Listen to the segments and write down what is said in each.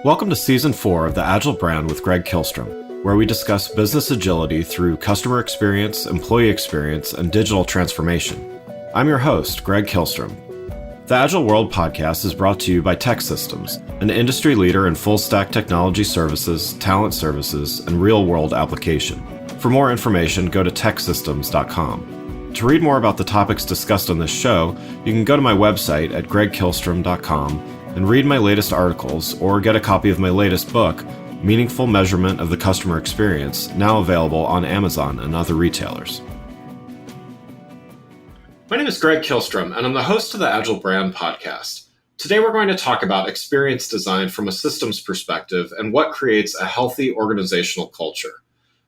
Welcome to Season 4 of the Agile Brand with Greg Kihlstrom, where we discuss business agility through customer experience, employee experience, and digital transformation. I'm your host, Greg Kihlstrom. The Agile World podcast is brought to you by TEKsystems, an industry leader in full-stack technology services, talent services, and real-world application. For more information, go to teksystems.com. To read more about the topics discussed on this show, you can go to my website at gregkihlstrom.com and read my latest articles or get a copy of my latest book, Meaningful Measurement of the Customer Experience, now available on Amazon and other retailers. My name is Greg Kihlstrom, and I'm the host of the Agile Brand podcast. Today we're going to talk about experience design from a systems perspective and what creates a healthy organizational culture.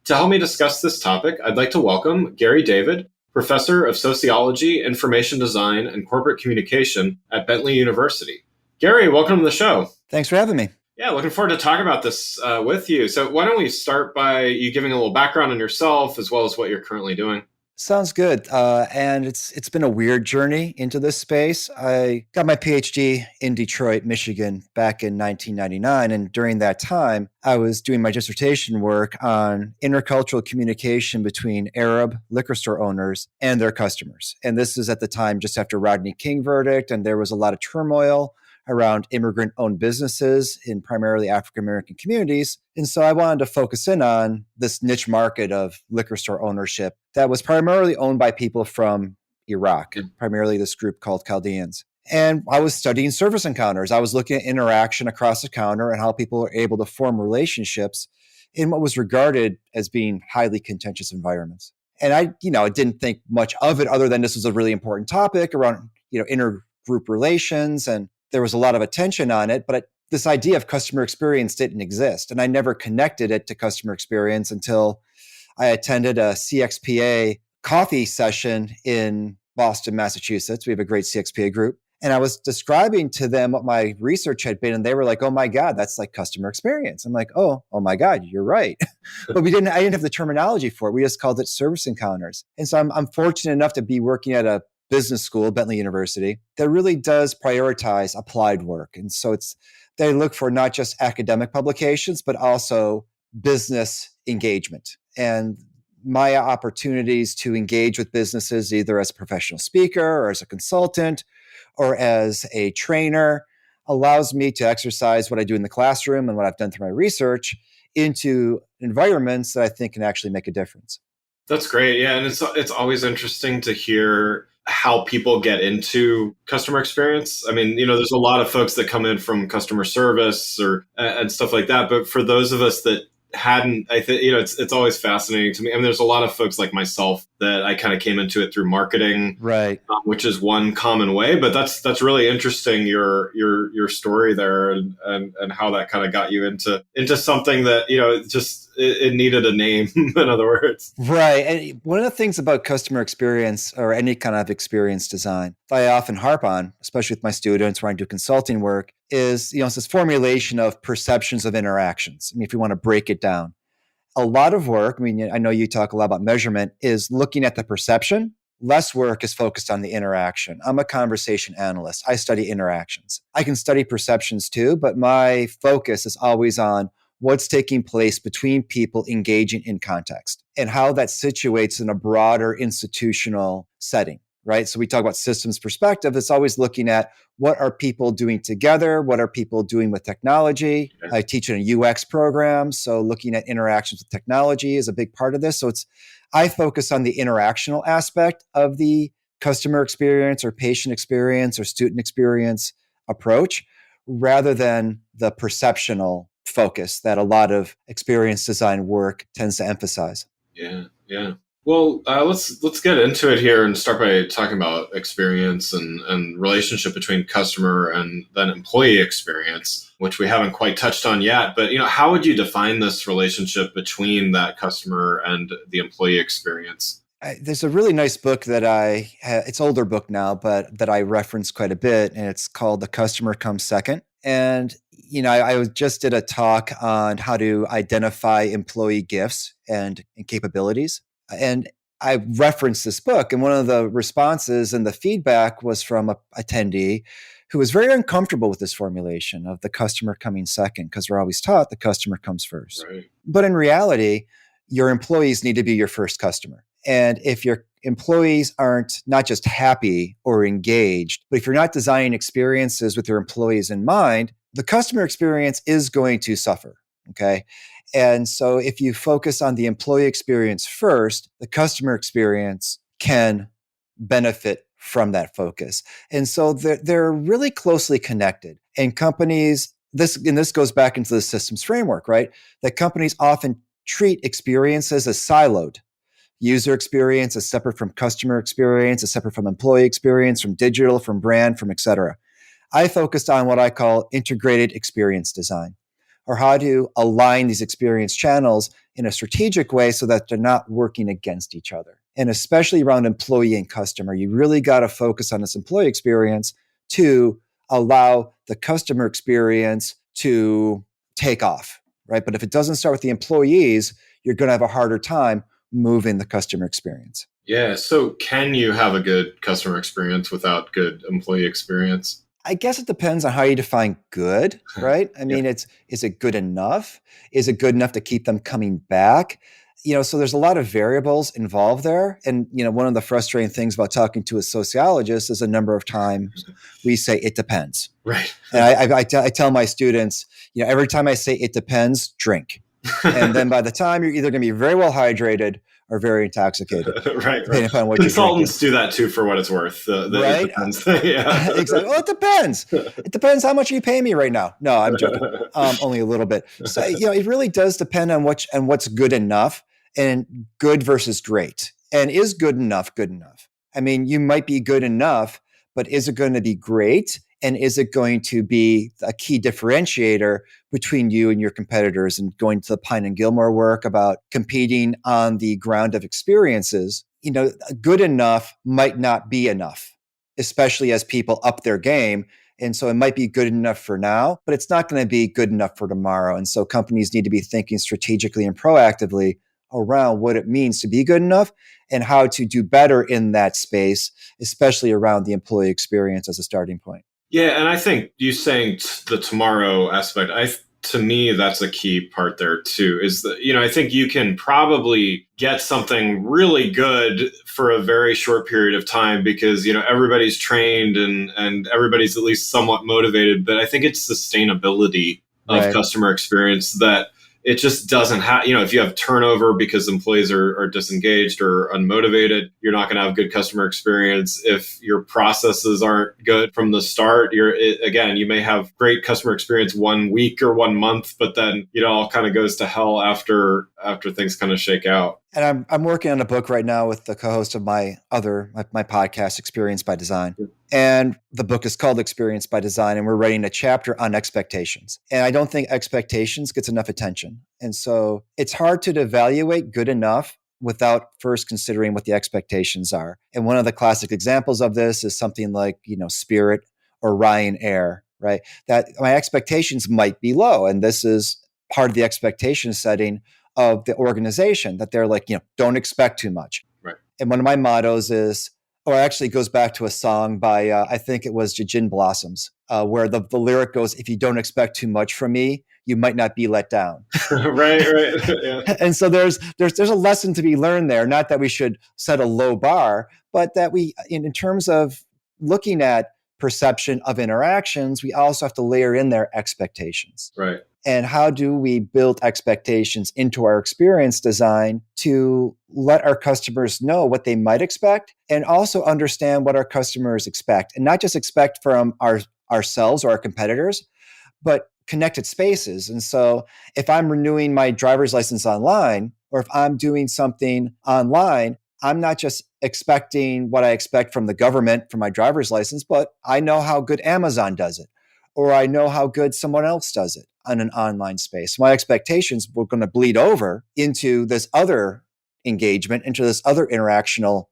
To help me discuss this topic, I'd like to welcome Gary David, Professor of Sociology, Information Design, and Corporate Communication at Bentley University. Gary, welcome to the show. Thanks for having me. Yeah, looking forward to talking about this with you. So why don't we start by you giving a little background on yourself as well as what you're currently doing? Sounds good. And it's been a weird journey into this space. I got my PhD in Detroit, Michigan back in 1999. And during that time, I was doing my dissertation work on intercultural communication between Arab liquor store owners and their customers. And this is at the time just after Rodney King verdict, and there was a lot of turmoil around immigrant-owned businesses in primarily African-American communities. And so I wanted to focus in on this niche market of liquor store ownership that was primarily owned by people from Iraq, primarily this group called Chaldeans. And I was studying service encounters. I was looking at interaction across the counter and how people are able to form relationships in what was regarded as being highly contentious environments. And I didn't think much of it other than this was a really important topic around, intergroup relations, and there was a lot of attention on it, but this idea of customer experience didn't exist. And I never connected it to customer experience until I attended a CXPA coffee session in Boston, Massachusetts. We have a great CXPA group. And I was describing to them what my research had been, and they were like, "Oh my God, that's like customer experience." I'm like, oh my God, you're right. But I didn't have the terminology for it. We just called it service encounters. And so I'm fortunate enough to be working at a business school, Bentley University, that really does prioritize applied work. And so they look for not just academic publications, but also business engagement. And my opportunities to engage with businesses, either as a professional speaker or as a consultant or as a trainer, allows me to exercise what I do in the classroom and what I've done through my research into environments that I think can actually make a difference. That's great. Yeah. And it's always interesting to hear how people get into customer experience. I mean, there's a lot of folks that come in from customer service and stuff like that. But for those of us that hadn't, I think, it's always fascinating to me. I mean, there's a lot of folks like myself that I kind of came into it through marketing, right? Which is one common way. But that's really interesting, your story there and how that kind of got you into something that, it needed a name, in other words. Right. And one of the things about customer experience or any kind of experience design that I often harp on, especially with my students when I do consulting work, is, it's this formulation of perceptions of interactions. I mean, if you want to break it down, a lot of work, I mean, I know you talk a lot about measurement, is looking at the perception. Less work is focused on the interaction. I'm a conversation analyst. I study interactions. I can study perceptions too, but my focus is always on what's taking place between people engaging in context and how that situates in a broader institutional setting, right? So we talk about systems perspective. It's always looking at what are people doing together? What are people doing with technology? I teach in a UX program. So looking at interactions with technology is a big part of this. So I focus on the interactional aspect of the customer experience or patient experience or student experience approach rather than the perceptional focus that a lot of experience design work tends to emphasize. Yeah. Well, let's get into it here and start by talking about experience and relationship between customer and then employee experience, which we haven't quite touched on yet. But how would you define this relationship between that customer and the employee experience? There's a really nice book that it's an older book now, but that I reference quite a bit, and it's called The Customer Comes Second. And, I just did a talk on how to identify employee gifts and capabilities. And I referenced this book, and one of the responses and the feedback was from an attendee who was very uncomfortable with this formulation of the customer coming second, because we're always taught the customer comes first. Right. But in reality, your employees need to be your first customer. And if your employees aren't not just happy or engaged, but if you're not designing experiences with your employees in mind, the customer experience is going to suffer. Okay. And so if you focus on the employee experience first, the customer experience can benefit from that focus. And so they're really closely connected. And companies, this goes back into the systems framework, right? That companies often treat experiences as siloed. User experience is separate from customer experience, is separate from employee experience, from digital, from brand, from et cetera. I focused on what I call integrated experience design, or how to align these experience channels in a strategic way so that they're not working against each other. And especially around employee and customer, you really got to focus on this employee experience to allow the customer experience to take off, right? But if it doesn't start with the employees, you're going to have a harder time moving the customer experience. Yeah. So can you have a good customer experience without good employee experience? I guess it depends on how you define good, right? I mean, is it good enough? Is it good enough to keep them coming back? So there's a lot of variables involved there. And, one of the frustrating things about talking to a sociologist is a number of times we say it depends. Right. And I tell my students, every time I say it depends, drink. And then by the time you're either going to be very well hydrated or very intoxicated. Right. Depending upon what Consultants do that too, for what it's worth. Right? It depends. Yeah. Exactly. Well, it depends. It depends how much you pay me right now. No, I'm joking. Only a little bit. So, it really does depend on what's good enough, and good versus great. And is good enough good enough? I mean, you might be good enough, but is it going to be great? And is it going to be a key differentiator between you and your competitors? And going to the Pine and Gilmore work about competing on the ground of experiences, good enough might not be enough, especially as people up their game. And so it might be good enough for now, but it's not going to be good enough for tomorrow. And so companies need to be thinking strategically and proactively around what it means to be good enough and how to do better in that space, especially around the employee experience as a starting point. Yeah, and I think you saying the tomorrow aspect, to me, that's a key part there too, is that, I think you can probably get something really good for a very short period of time because, everybody's trained and everybody's at least somewhat motivated. But I think it's sustainability of customer experience that it just doesn't have, if you have turnover because employees are disengaged or unmotivated, you're not going to have good customer experience. If your processes aren't good from the start, you may have great customer experience 1 week or 1 month, but then it all kind of goes to hell after things kind of shake out. And I'm working on a book right now with the co-host of my podcast, Experience by Design. And the book is called Experience by Design, and we're writing a chapter on expectations. And I don't think expectations gets enough attention. And so it's hard to evaluate good enough without first considering what the expectations are. And one of the classic examples of this is something like, Spirit or Ryanair, right? That my expectations might be low. And this is part of the expectation setting of the organization, that they're like, don't expect too much. Right. And one of my mottos is, or actually goes back to a song by, I think it was Gin Blossoms, where the lyric goes, if you don't expect too much from me, you might not be let down. Right. Yeah. And so there's a lesson to be learned there. Not that we should set a low bar, but that we, in terms of looking at perception of interactions, we also have to layer in their expectations. Right. And how do we build expectations into our experience design to let our customers know what they might expect and also understand what our customers expect, and not just expect from ourselves or our competitors, but connected spaces. And so if I'm renewing my driver's license online, or if I'm doing something online, I'm not just expecting what I expect from the government for my driver's license, but I know how good Amazon does it, or I know how good someone else does it on an online space. My expectations were going to bleed over into this other engagement, into this other interactional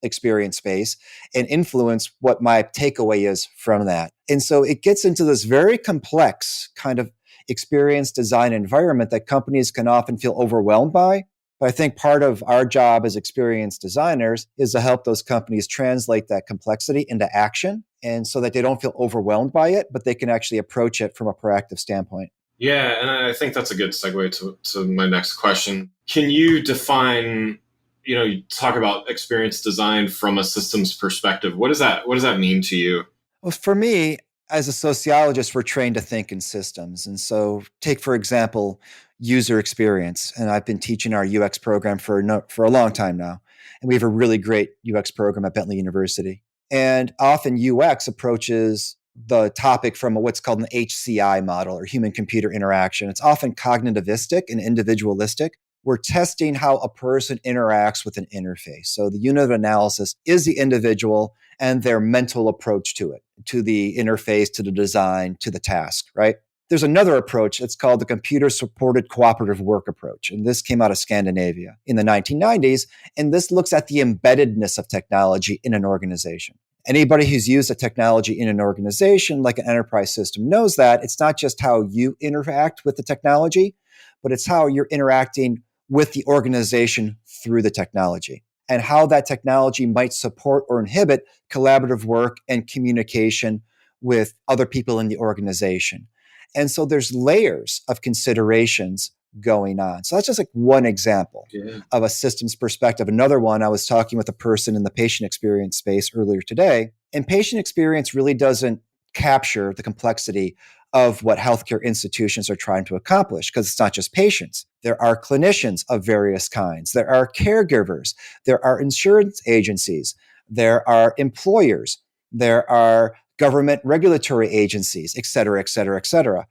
experience space, and influence what my takeaway is from that. And so it gets into this very complex kind of experience design environment that companies can often feel overwhelmed by. But I think part of our job as experienced designers is to help those companies translate that complexity into action, and so that they don't feel overwhelmed by it, but they can actually approach it from a proactive standpoint. Yeah, and I think that's a good segue to my next question. Can you define, you talk about experience design from a systems perspective. What does that mean to you? Well, for me, as a sociologist, we're trained to think in systems. And so, take, for example, user experience. And I've been teaching our UX program for a long time now. And we have a really great UX program at Bentley University. And often UX approaches the topic from what's called an HCI model, or human computer interaction. It's often cognitivistic and individualistic. We're testing how a person interacts with an interface. So the unit of analysis is the individual and their mental approach to it, to the interface, to the design, to the task, right? There's another approach that's called the computer supported cooperative work approach. And this came out of Scandinavia in the 1990s. And this looks at the embeddedness of technology in an organization. Anybody who's used a technology in an organization, like an enterprise system, knows that it's not just how you interact with the technology, but it's how you're interacting with the organization through the technology, and how that technology might support or inhibit collaborative work and communication with other people in the organization. And so there's layers of considerations going on. So that's just like one example of a systems perspective. Another one, I was talking with a person in the patient experience space earlier today, and patient experience really doesn't capture the complexity of what healthcare institutions are trying to accomplish, because it's not just patients. There are clinicians of various kinds. There are caregivers. There are insurance agencies. There are employers. There are government regulatory agencies, et cetera, et cetera, et cetera.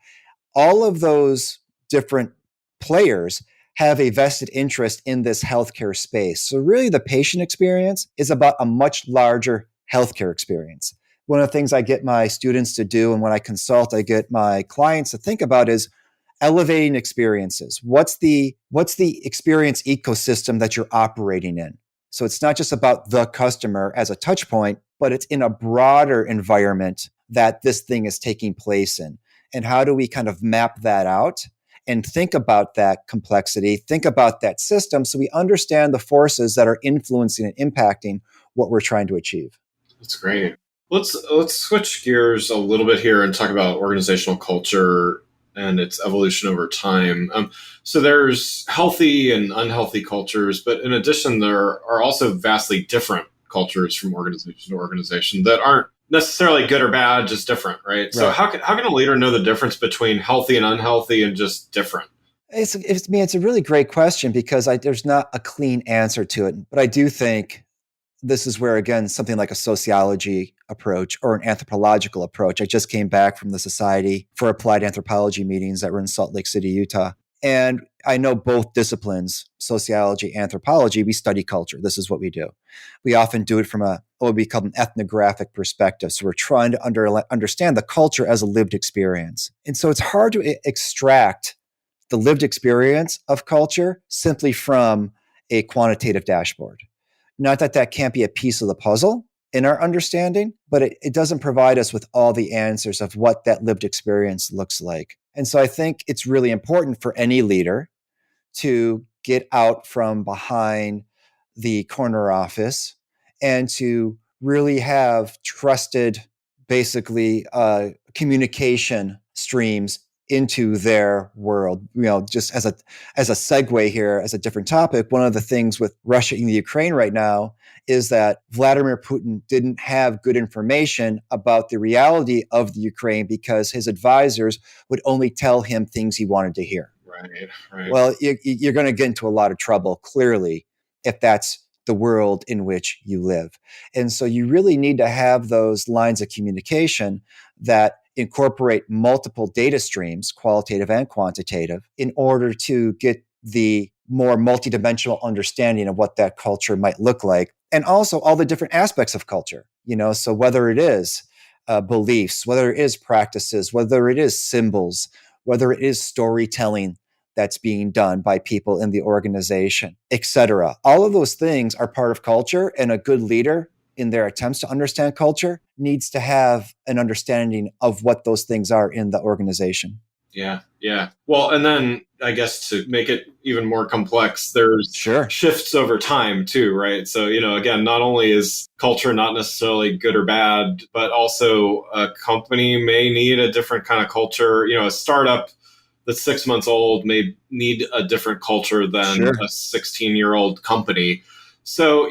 All of those different players have a vested interest in this healthcare space. So really, the patient experience is about a much larger healthcare experience. One of the things I get my students to do, and when I consult, I get my clients to think about, is elevating experiences. What's the experience ecosystem that you're operating in? So it's not just about the customer as a touch point, but it's in a broader environment that this thing is taking place in. And how do we kind of map that out and think about that complexity, think about that system, so we understand the forces that are influencing and impacting what we're trying to achieve? That's great. Let's switch gears a little bit here and talk about organizational culture and its evolution over time. So there's healthy and unhealthy cultures, but in addition, there are also vastly different cultures from organization to organization that aren't necessarily good or bad, just different, right? So how can a leader know the difference between healthy and unhealthy and just different? It's a really great question, because there's not a clean answer to it. But I do think this is where, again, something like a sociology approach or an anthropological approach. I just came back from the Society for Applied Anthropology meetings that were in Salt Lake City, Utah. And I know both disciplines, sociology, anthropology, we study culture. This is what we do. We often do it from what we call an ethnographic perspective. So we're trying to understand the culture as a lived experience. And so it's hard to extract the lived experience of culture simply from a quantitative dashboard. Not that that can't be a piece of the puzzle in our understanding, but it doesn't provide us with all the answers of what that lived experience looks like. And so I think it's really important for any leader to get out from behind the corner office and to really have trusted, basically, communication streams into their world. Just as a segue here, as a different topic, one of the things with Russia and the Ukraine right now is that Vladimir Putin didn't have good information about the reality of the Ukraine, because his advisors would only tell him things he wanted to hear. Right. Well, you're going to get into a lot of trouble, clearly, if that's the world in which you live. And so you really need to have those lines of communication that incorporate multiple data streams, qualitative and quantitative, in order to get the more multidimensional understanding of what that culture might look like, and also all the different aspects of culture. So whether it is beliefs, whether it is practices, whether it is symbols, whether it is storytelling that's being done by people in the organization, et cetera. All of those things are part of culture, and a good leader, in their attempts to understand culture, needs to have an understanding of what those things are in the organization. Yeah, yeah. Well, and then I guess to make it even more complex, there's Sure. shifts over time too, right? So, again, not only is culture not necessarily good or bad, but also a company may need a different kind of culture. A startup that's 6 months old may need a different culture than Sure. a 16-year-old company. So,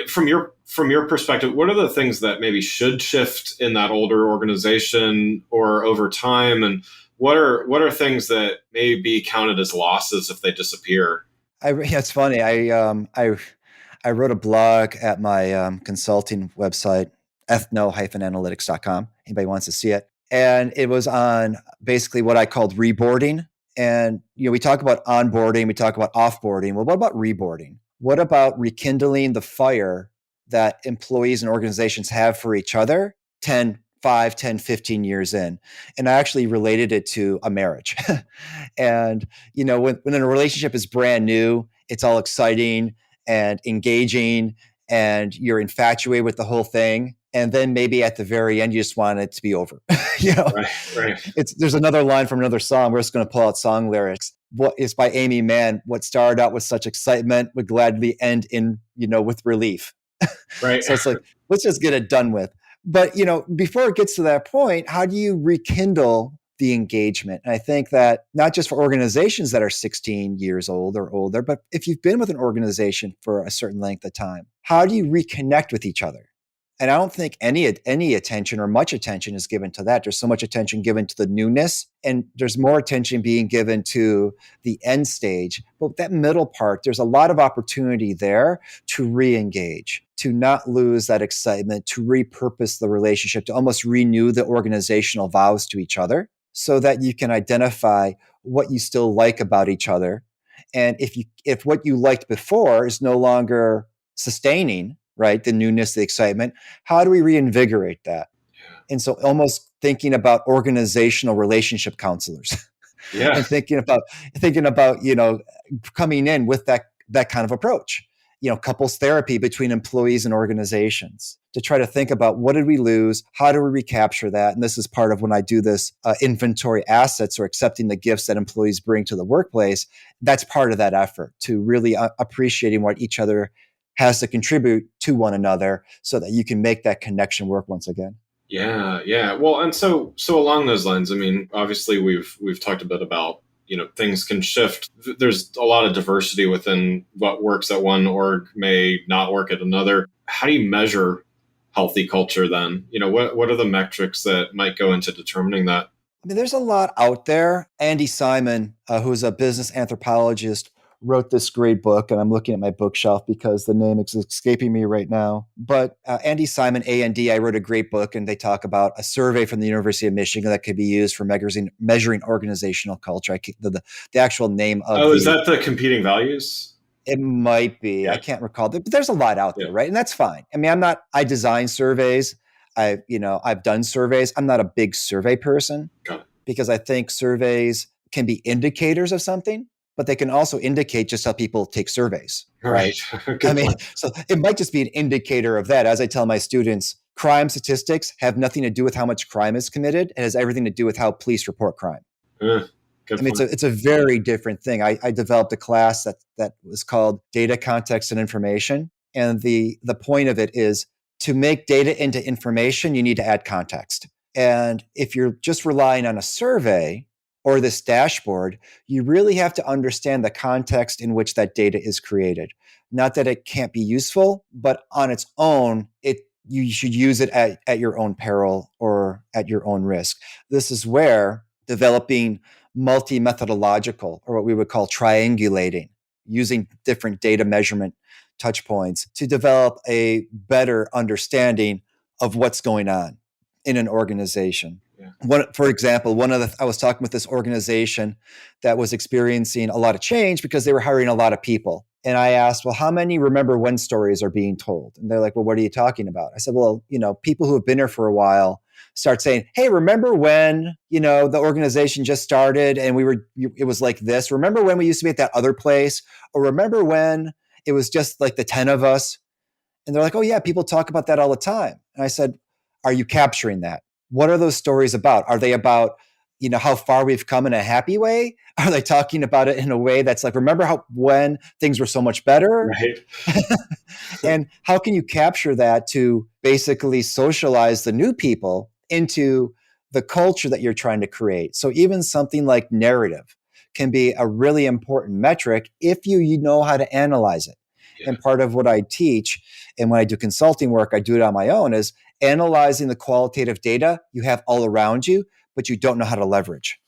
from your perspective, what are the things that maybe should shift in that older organization or over time, and what are things that may be counted as losses if they disappear? Yeah, it's funny. I wrote a blog at my consulting website, ethno-analytics.com. Anybody wants to see it. And it was on basically what I called reboarding. And we talk about onboarding, we talk about offboarding. Well, what about reboarding? What about rekindling the fire that employees and organizations have for each other 10, 5, 10, 15 years in? And I actually related it to a marriage. And when a relationship is brand new, it's all exciting and engaging, and you're infatuated with the whole thing. And then maybe at the very end, you just want it to be over. you know, Right, right. there's another line from another song. We're just going to pull out song lyrics. What is by Amy Mann? What started out with such excitement would gladly end in with relief. Right. So it's like, let's just get it done with. But before it gets to that point, how do you rekindle the engagement? And I think that not just for organizations that are 16 years old or older, but if you've been with an organization for a certain length of time, how do you reconnect with each other? And I don't think any attention or much attention is given to that. There's so much attention given to the newness, and there's more attention being given to the end stage. But that middle part, there's a lot of opportunity there to re-engage, to not lose that excitement, to repurpose the relationship, to almost renew the organizational vows to each other, so that you can identify what you still like about each other. And if what you liked before is no longer sustaining, right, the newness, the excitement, how do we reinvigorate that? And so almost thinking about organizational relationship counselors Yeah. and thinking about coming in with that kind of approach, couples therapy between employees and organizations, to try to think about what did we lose, how do we recapture that. And this is part of when I do this inventory assets, or accepting the gifts that employees bring to the workplace. That's part of that effort, to really appreciating what each other has to contribute to one another, so that you can make that connection work once again. Yeah, yeah. Well, and so along those lines, I mean, obviously we've talked a bit about, things can shift. There's a lot of diversity within what works at one org may not work at another. How do you measure healthy culture then? What are the metrics that might go into determining that? I mean, there's a lot out there. Andy Simon, who's a business anthropologist, wrote this great book, and I'm looking at my bookshelf because the name is escaping me right now. But Andy Simon, A&D, I wrote a great book, and they talk about a survey from the University of Michigan that could be used for measuring organizational culture. The actual name of Oh, is that the competing values? it might be. I Yeah, can't recall. But there's a lot out yeah. there, right? And that's fine. I mean, I design surveys. I've done surveys. I'm not a big survey person, Got it. because I think surveys can be indicators of something, but they can also indicate just how people take surveys, right? Right. Good I mean, point. so it might just be an indicator of that. As I tell my students, crime statistics have nothing to do with how much crime is committed. It has everything to do with how police report crime. Good I mean, point. it's a very different thing. I developed a class that was called Data, Context, and Information. And the point of it is, to make data into information, you need to add context. And if you're just relying on a survey or this dashboard, you really have to understand the context in which that data is created. Not that it can't be useful, but on its own, you should use it at your own peril or at your own risk. This is where developing multi-methodological, or what we would call triangulating, using different data measurement touch points to develop a better understanding of what's going on in an organization. Yeah. For example, I was talking with this organization that was experiencing a lot of change because they were hiring a lot of people. And I asked, well, how many remember when stories are being told? And they're like, well, what are you talking about? I said, well, people who have been here for a while start saying, hey, remember when, the organization just started and it was like this? Remember when we used to be at that other place? Or remember when it was just like the 10 of us? And they're like, oh yeah, people talk about that all the time. And I said, are you capturing that? What are those stories about? Are they about, how far we've come in a happy way? Are they talking about it in a way that's like, remember when things were so much better? Right. And how can you capture that to basically socialize the new people into the culture that you're trying to create? So even something like narrative can be a really important metric if you know how to analyze it. Yeah. And part of what I teach, and when I do consulting work, I do it on my own, is analyzing the qualitative data you have all around you, but you don't know how to leverage.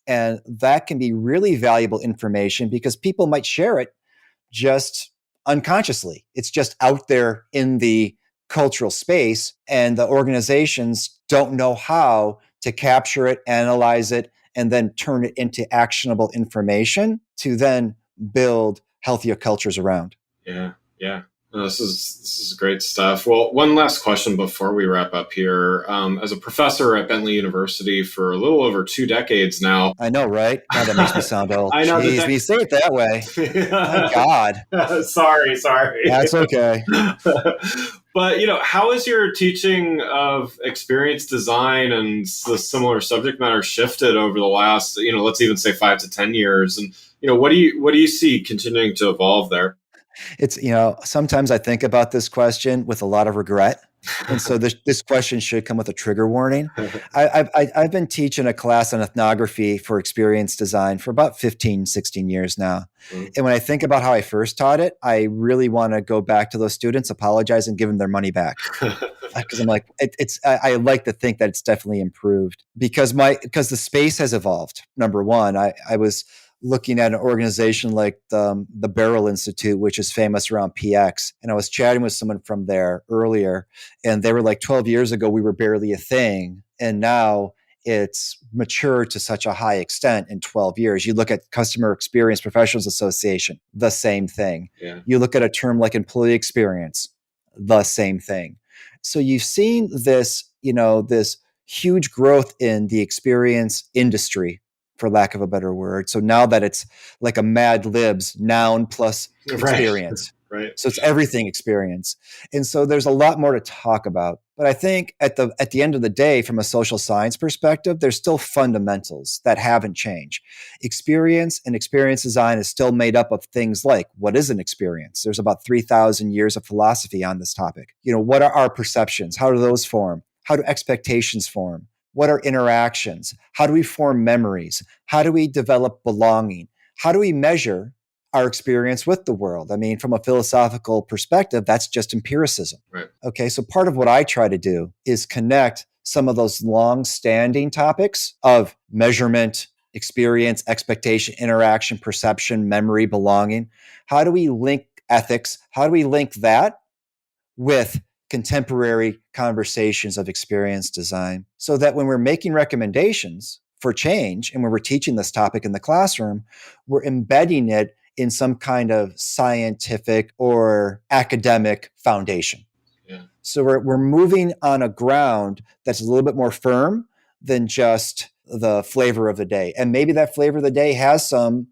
And that can be really valuable information because people might share it just unconsciously. It's just out there in the cultural space, and the organizations don't know how to capture it, analyze it, and then turn it into actionable information to then build healthier cultures around. Yeah, yeah. No, this is great stuff. Well, one last question before we wrap up here. As a professor at Bentley University for a little over 2 decades now. I know, right? God, that makes me sound old. I know. Jeez, we say it that way. My God. Sorry. That's okay. But, how has your teaching of experience design and the similar subject matter shifted over the last, let's even say 5 to 10 years? And, what do you see continuing to evolve there? It's, sometimes I think about this question with a lot of regret. And so this question should come with a trigger warning. I've been teaching a class on ethnography for experience design for about 15, 16 years now. Mm-hmm. And when I think about how I first taught it, I really want to go back to those students, apologize, and give them their money back. Because I'm like, I like to think that it's definitely improved because the space has evolved. Number one, I was looking at an organization like the Barrel Institute, which is famous around PX. And I was chatting with someone from there earlier, and they were like, 12 years ago, we were barely a thing. And now it's matured to such a high extent in 12 years. You look at Customer Experience Professionals Association, the same thing. Yeah. You look at a term like employee experience, the same thing. So you've seen this, this huge growth in the experience industry, for lack of a better word. So now that it's like a Mad Libs, noun plus experience. Right. So it's everything experience. And so there's a lot more to talk about. But I think at the end of the day, from a social science perspective, there's still fundamentals that haven't changed. Experience and experience design is still made up of things like, what is an experience? There's about 3,000 years of philosophy on this topic. What are our perceptions? How do those form? How do expectations form? What are interactions? How do we form memories? How do we develop belonging? How do we measure our experience with the world? I mean, from a philosophical perspective, that's just empiricism. Right. Okay, so part of what I try to do is connect some of those long-standing topics of measurement, experience, expectation, interaction, perception, memory, belonging. How do we link ethics? How do we link that with contemporary conversations of experience design so that when we're making recommendations for change and when we're teaching this topic in the classroom, we're embedding it in some kind of scientific or academic foundation. Yeah. So we're moving on a ground that's a little bit more firm than just the flavor of the day. And maybe that flavor of the day has some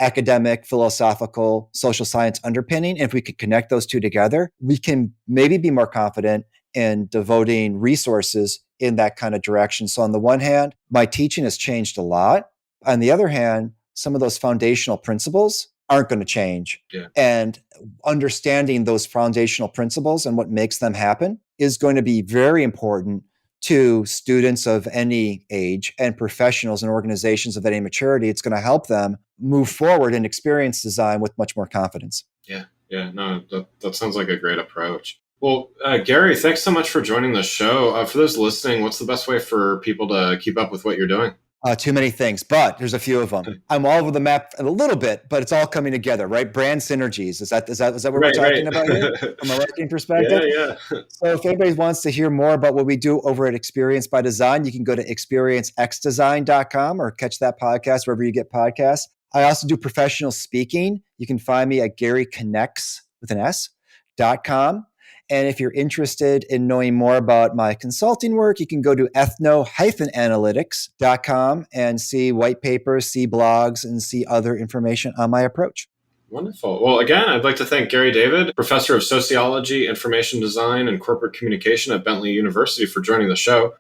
academic, philosophical, social science underpinning. If we could connect those two together, we can maybe be more confident in devoting resources in that kind of direction. So on the one hand, my teaching has changed a lot. On the other hand, some of those foundational principles aren't going to change. Yeah. And understanding those foundational principles and what makes them happen is going to be very important to students of any age and professionals and organizations of any maturity. It's going to help them move forward in experience design with much more confidence. Yeah. No, that sounds like a great approach. Well, Gary, thanks so much for joining the show. For those listening, what's the best way for people to keep up with what you're doing? Too many things, but there's a few of them. I'm all over the map a little bit, but it's all coming together, right? Brand synergies. Is that what we're talking about here from a marketing perspective? Yeah. So if anybody wants to hear more about what we do over at Experience by Design, you can go to experiencexdesign.com or catch that podcast wherever you get podcasts. I also do professional speaking. You can find me at GaryConnects with an S.com. And if you're interested in knowing more about my consulting work, you can go to ethno-analytics.com and see white papers, see blogs, and see other information on my approach. Wonderful. Well, again, I'd like to thank Gary David, Professor of Sociology, Information Design, and Corporate Communication at Bentley University, for joining the show.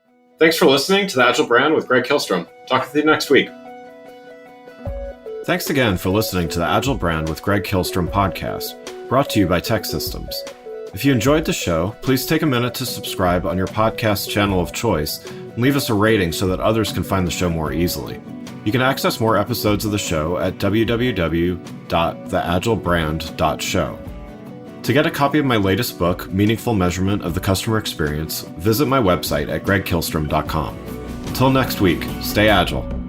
Thanks for listening to The Agile Brand with Greg Kihlstrom. Talk with you next week. Thanks again for listening to the Agile Brand with Greg Kihlstrom podcast, brought to you by Tech Systems. If you enjoyed the show, please take a minute to subscribe on your podcast channel of choice and leave us a rating so that others can find the show more easily. You can access more episodes of the show at www.theagilebrand.show. To get a copy of my latest book, Meaningful Measurement of the Customer Experience, visit my website at gregkihlstrom.com. Until next week, stay agile.